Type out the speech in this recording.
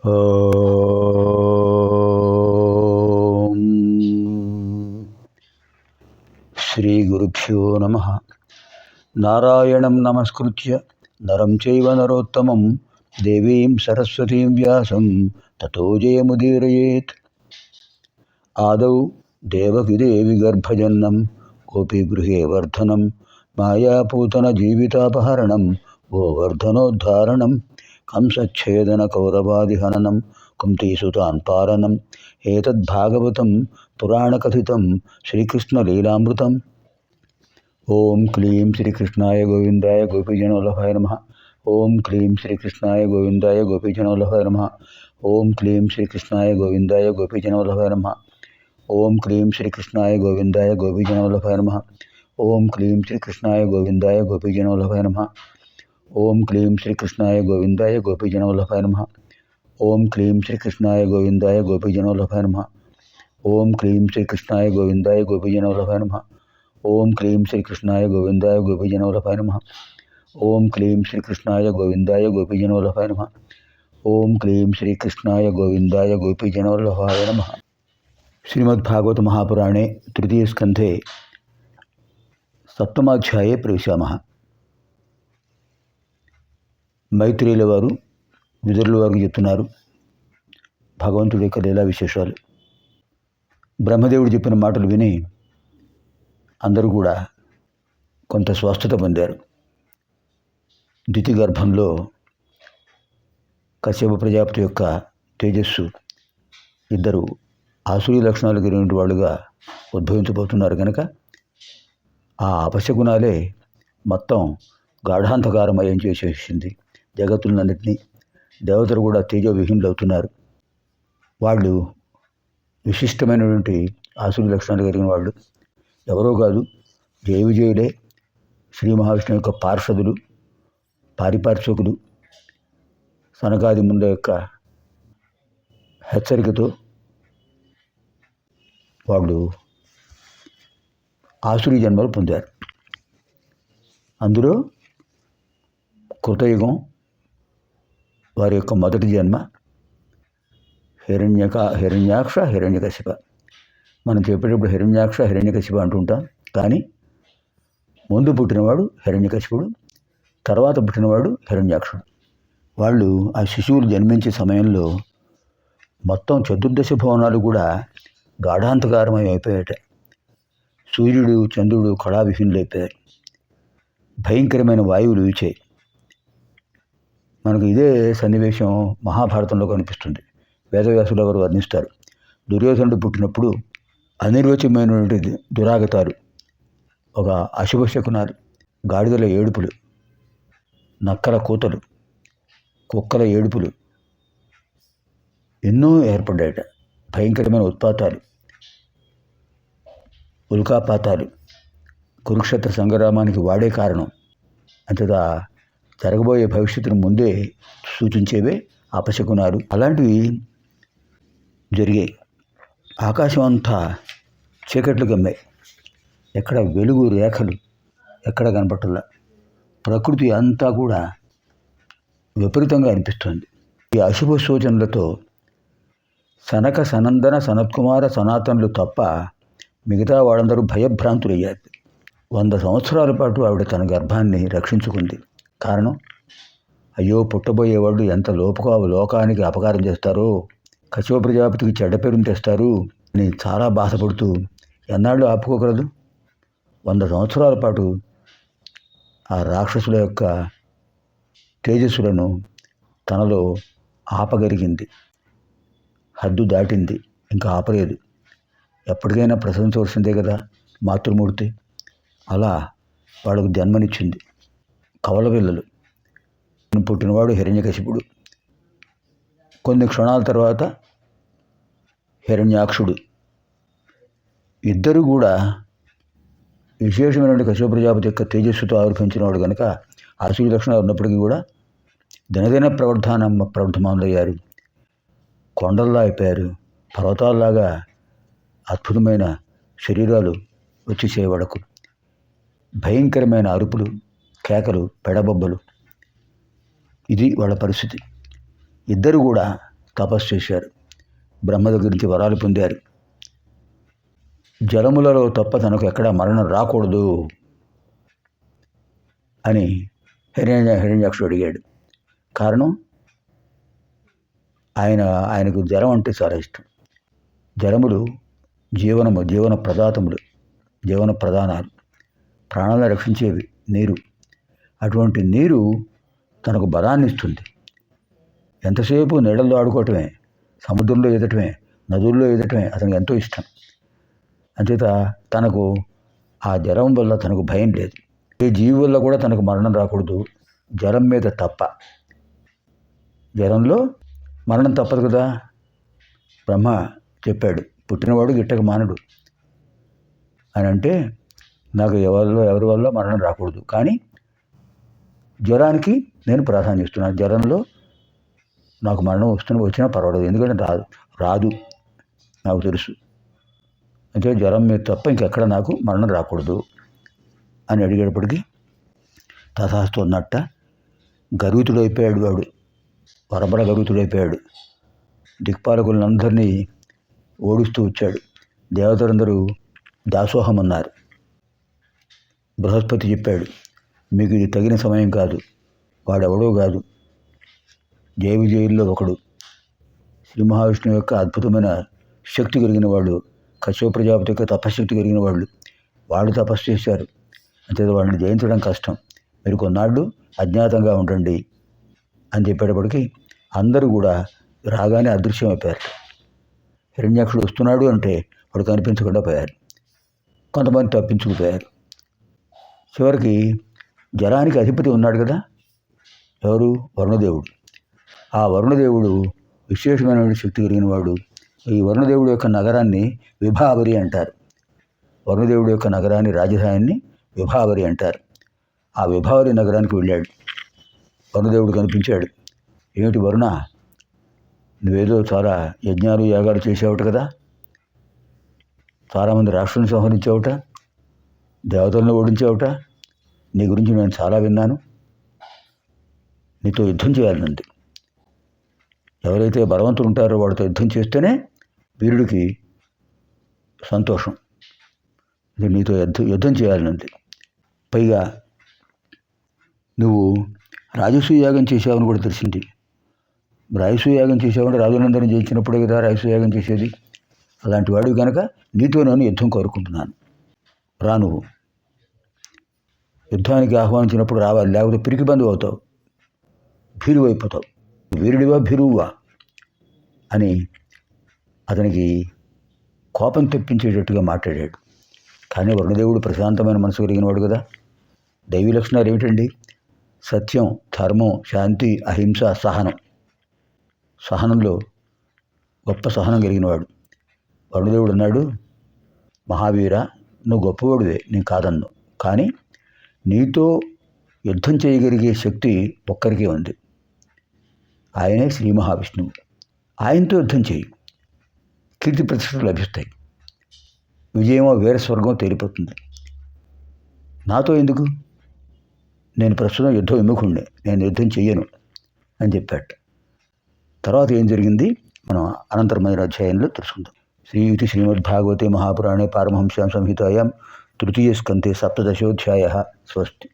ఓం శ్రీ గురుభ్యో నమః. నారాయణం నమస్కృత్య నరం చైవ నరోత్తమం దేవీం సరస్వతీం వ్యాసం తతో జయముదీరయేత్. ఆదౌ దేవకి దేవి గర్భజన్నం గోపీగృహే వర్ధనం మాయాపూతన జీవితాపహరణం గోవర్ధనోద్ధారణం కంసచ్ఛేదన కౌరవాదిహననం కుంతీసుతాన్ పాలనం ఏతద్భాగవతం పురాణకథితం శ్రీకృష్ణలీలామృతం. ఓం క్లీం శ్రీకృష్ణాయ గోవిందాయ గోపీజనోల్లభాయ నమః. ఓం క్లీం శ్రీకృష్ణాయ గోవిందాయ గోపీజనోల్లభాయ నమః. ఓం క్లీం శ్రీకృష్ణాయ గోవిందాయ గోపీజనోల్లభాయ నమః. ఓం క్లీం శ్రీకృష్ణాయ గోవిందాయ గోపీజనోల్లభాయ నమః. ఓం క్లీం శ్రీకృష్ణాయ గోవిందాయ గోపీజనోల్లభాయ నమః. ఓం క్లీం శ్రీకృష్ణాయ గోవిందాయ గోపీజనోల్లభాయ నమః. ఓం క్లీం శ్రీకృష్ణాయ గోవిందాయ గోపీజనోల్లభాయ నమః. ఓం క్లీం శ్రీకృష్ణాయ గోవిందాయ గోపీజనోల్లభాయ నమః. ఓం క్లీం శ్రీకృష్ణాయ గోవిందాయ గోపీజనోల్లభాయ నమః. ఓం క్లీం శ్రీకృష్ణాయ గోవిందాయ గోపీజనోల్లభాయ నమః. ఓం క్లీం శ్రీకృష్ణాయ గోవిందాయ గోపీజనోల్లభాయ నమః. శ్రీమద్భాగవత మహాపురాణే తృతీయస్కంధే సప్తమాధ్యాయే ప్రవేశామः. మైత్రేయుల వారు విదురుల వారికి చెప్తున్నారు భగవంతుడి యొక్క లీలా విశేషాలు. బ్రహ్మదేవుడు చెప్పిన మాటలు విని అందరూ కూడా కొంత స్వస్థత పొందారు. ద్వితి గర్భంలో కశ్యప ప్రజాపతి యొక్క తేజస్సు ఇద్దరు ఆసురీ లక్షణాలు కలిగిన వాళ్ళుగా ఉద్భవించబోతున్నారు కనుక ఆ అపశకునాలే మొత్తం గాఢాంధకారమయం చేసేసింది జగత్తులన్నింటినీ. దేవతలు కూడా తేజోవిహీనులు అవుతున్నారు. వాళ్ళు విశిష్టమైనటువంటి ఆసురీ లక్షణాలు కలిగిన వాళ్ళు ఎవరో కాదు, జయ విజయులే. శ్రీ మహావిష్ణువు యొక్క పార్షదులు, పారిపార్శ్వకులు. సనకాది ముందు యొక్క హెచ్చరికతో వాళ్ళు ఆసురీ జన్మలు పొందారు. అందులో కృతయుగం వారి యొక్క మొదటి జన్మ హిరణ్యాక్ష హిరణ్యకశిప. మనం చెప్పేటప్పుడు హిరణ్యాక్ష హిరణ్యకశిప అంటుంటాం, కానీ ముందు పుట్టినవాడు హిరణ్యకశిపుడు, తర్వాత పుట్టినవాడు హిరణ్యాక్షుడు. వాళ్ళు ఆ శిశువులు జన్మించే సమయంలో మొత్తం చతుర్దశ భవనాలు కూడా గాఢాంధకారమయం అయిపోయాట. సూర్యుడు చంద్రుడు కళావిహీనులైపోయారు. భయంకరమైన వాయువులు వీచాయి. మనకు ఇదే సన్నివేశం మహాభారతంలో కనిపిస్తుంది. వేదవ్యాసుల వారు వర్ణిస్తారు. దుర్యోధనుడు పుట్టినప్పుడు అనిర్వచమైనటువంటి దురాగతాలు, ఒక అశుభ శకునాలు, గాడిదల ఏడుపులు, నక్కల కూతలు, కుక్కల ఏడుపులు ఎన్నో ఏర్పడ్డాయట. భయంకరమైన ఉత్పాతాలు, ఉల్కాపాతాలు. కురుక్షేత్ర సంగ్రామానికి వాడే కారణం. అంతేదా జరగబోయే భవిష్యత్తును ముందే సూచించేవే అపశకునాలు. అలాంటివి జరిగాయి. ఆకాశం అంతా చీకట్లు గమ్మాయి. ఎక్కడ వెలుగు రేఖలు ఎక్కడ కనపట్టాల. ప్రకృతి అంతా కూడా విపరీతంగా అనిపిస్తుంది. ఈ అశుభ సూచనలతో సనక సనందన సనత్కుమార సనాతనులు తప్ప మిగతా వాళ్ళందరూ భయభ్రాంతులయ్యారు. 100 సంవత్సరాల పాటు ఆవిడ తన గర్భాన్ని రక్షించుకుంది. కారణం, అయ్యో పుట్టబోయేవాళ్ళు ఎంత లోకానికి అపకారం చేస్తారో, కశ్యప ప్రజాపతికి చెడ్డ పేరుని తెస్తారు అని చాలా బాధపడుతూ ఎన్నాళ్ళు ఆపుకోగలదు. 100 సంవత్సరాల పాటు ఆ రాక్షసుల యొక్క తేజస్సులను తనలో ఆపగలిగింది. హద్దు దాటింది, ఇంకా ఆపలేదు. ఎప్పటికైనా ప్రశంసవలసిందే కదా మాతృమూర్తి. అలా వాళ్ళకు జన్మనిచ్చింది. కవల పిల్లలు. పుట్టినవాడు హిరణ్యకశిపుడు. కొన్ని క్షణాల తర్వాత హిరణ్యాక్షుడు. ఇద్దరు కూడా విశేషమైనటువంటి కశ్యప ప్రజాపతి యొక్క తేజస్సుతో ఆవిర్భించినవాడు కనుక ఆసురీ లక్షణాలు ఉన్నప్పటికీ కూడా దినదిన ప్రవర్ధమానులయ్యారు. కొండల్లా అయిపోయారు. పర్వతాల్లాగా అద్భుతమైన శరీరాలు వచ్చేసేవాడకు. భయంకరమైన అరుపులు, కేకలు, పెడబొబ్బలు. ఇది వాళ్ళ పరిస్థితి. ఇద్దరు కూడా తపస్సు చేశారు, బ్రహ్మ దగ్గర నుంచి వరాలు పొందారు. జలములలో తప్ప తనకు ఎక్కడా మరణం రాకూడదు అని హిరణ్యాక్షుడు అడిగాడు. కారణం, ఆయనకు జలం అంటే చాలా ఇష్టం. జలములు జీవన ప్రదాతములు, జీవన ప్రధానాలు, ప్రాణాలను రక్షించేవి నీరు. అటువంటి నీరు తనకు బలాన్ని ఇస్తుంది. ఎంతసేపు నీళ్ళల్లో ఆడుకోవటమే, సముద్రంలో ఈదటమే, నదుల్లో ఈదటమే అతనికి ఎంతో ఇష్టం. అంచేత తనకు ఆ జలం వల్ల తనకు భయం లేదు. ఏ జీవి వల్ల కూడా తనకు మరణం రాకూడదు, జలం మీద తప్ప. జలంలో మరణం తప్పదు కదా. బ్రహ్మ చెప్పాడు, పుట్టినవాడు గిట్టక మానడు అని. అంటే నాకు ఎవరి వల్ల మరణం రాకూడదు, కానీ జ్వరానికి నేను ప్రాధాన్యం ఇస్తున్నాను. జ్వరంలో నాకు మరణం వచ్చినా పర్వాలేదు, ఎందుకంటే రాదు నాకు తెలుసు. అంటే జ్వరం మీద తప్ప ఇంకెక్కడ నాకు మరణం రాకూడదు అని అడిగేటప్పటికీ తథాస్తు అన్నట్ట గర్వితుడైపోయాడు వాడు, పరబర గర్వితుడైపోయాడు. దిక్పాలకులందరినీ ఓడిస్తూ వచ్చాడు. దేవతలందరూ దాసోహం అన్నారు. బృహస్పతి చెప్పాడు, మీకు ఇది తగిన సమయం కాదు, వాడెవడో కాదు, జయ విజయుల్లో ఒకడు, శ్రీ మహావిష్ణువు యొక్క అద్భుతమైన శక్తి కలిగిన వాళ్ళు, కశ్యప ప్రజాపతి యొక్క తపశక్తి కలిగిన వాళ్ళు తపస్సు చేశారు. అంతే వాళ్ళని జయించడం కష్టం, మీరు కొన్నాళ్ళు అజ్ఞాతంగా ఉండండి అని చెప్పేటప్పటికీ అందరూ కూడా రాగానే అదృశ్యం అయిపోయారు. హిరణ్యాక్షుడు వస్తున్నాడు అంటే వాడు కనిపించకుండా పోయారు. కొంతమంది తప్పించుకుపోయారు. చివరికి జలానికి అధిపతి ఉన్నాడు కదా, ఎవరు? వరుణదేవుడు. ఆ వరుణదేవుడు విశేషమైన శక్తి కలిగిన వాడు. ఈ వరుణదేవుడు యొక్క నగరాన్ని విభావరి అంటారు. వరుణదేవుడు యొక్క నగరాన్ని, రాజధానిని విభావరి అంటారు. ఆ విభావరి నగరానికి వెళ్ళాడు. వరుణదేవుడు కనిపించాడు. ఏమిటి వరుణ, నువ్వేదో చాలా యజ్ఞాలు యాగాలు చేసావుట కదా, చాలామంది రాష్ట్రాన్ని సంహరించావుట, దేవతలను ఓడించావుట, నీ గురించి నేను చాలా విన్నాను. నీతో యుద్ధం చేయాలనుంది. ఎవరైతే బలవంతులు ఉంటారో వాడితో యుద్ధం చేస్తేనే వీరుడికి సంతోషం. నీతో యుద్ధం చేయాలనుంది. పైగా నువ్వు రాజసూయ యాగం చేసావని కూడా తెలిసింది. రాజసూయ యాగం చేసావంటే రాజులందరినీ జయించినప్పుడే కదా రాజసూయ యాగం చేసేది. అలాంటి వాడివి కనుక నీతో నేను యుద్ధం కోరుకుంటున్నాను. రా, నువ్వు యుద్ధానికి ఆహ్వానించినప్పుడు రావాలి, లేకపోతే పిరికి బంధువు అవుతావు, భీరువు అయిపోతావు. వీరుడివా భీరువువా అని అతనికి కోపం తెప్పించేటట్టుగా మాట్లాడాడు. కానీ వరుణదేవుడు ప్రశాంతమైన మనసు కలిగిన వాడు కదా. దైవీ లక్షణాలు ఏమిటండి? సత్యం, ధర్మం, శాంతి, అహింస, సహనం. సహనంలో గొప్ప సహనం కలిగినవాడు వరుణదేవుడు. అన్నాడు, మహావీర, నువ్వు గొప్పవాడివే, నేను కాదన్ను, కానీ నీతో యుద్ధం చేయగలిగే శక్తి ఒక్కరికే ఉంది. ఆయనే శ్రీ మహావిష్ణువు. ఆయనతో యుద్ధం చేయి, కీర్తి ప్రతిష్టలు లభిస్తాయి, విజయమో వీరస్వర్గం తేలిపోతుంది. నాతో ఎందుకు? నేను ప్రస్తుతం యుద్ధ విముఖుణ్ణి, నేను యుద్ధం చెయ్యను అని చెప్పాడు. తర్వాత ఏం జరిగింది మనం అనంతరమైన అధ్యాయంలో తెలుసుకుందాం. శ్రీమద్భాగవతే మహాపురాణే పారమహంస్యాం సంహితాయాం తృతీయ స్కంధే సప్తదశోధ్యాయః. స్వస్తి.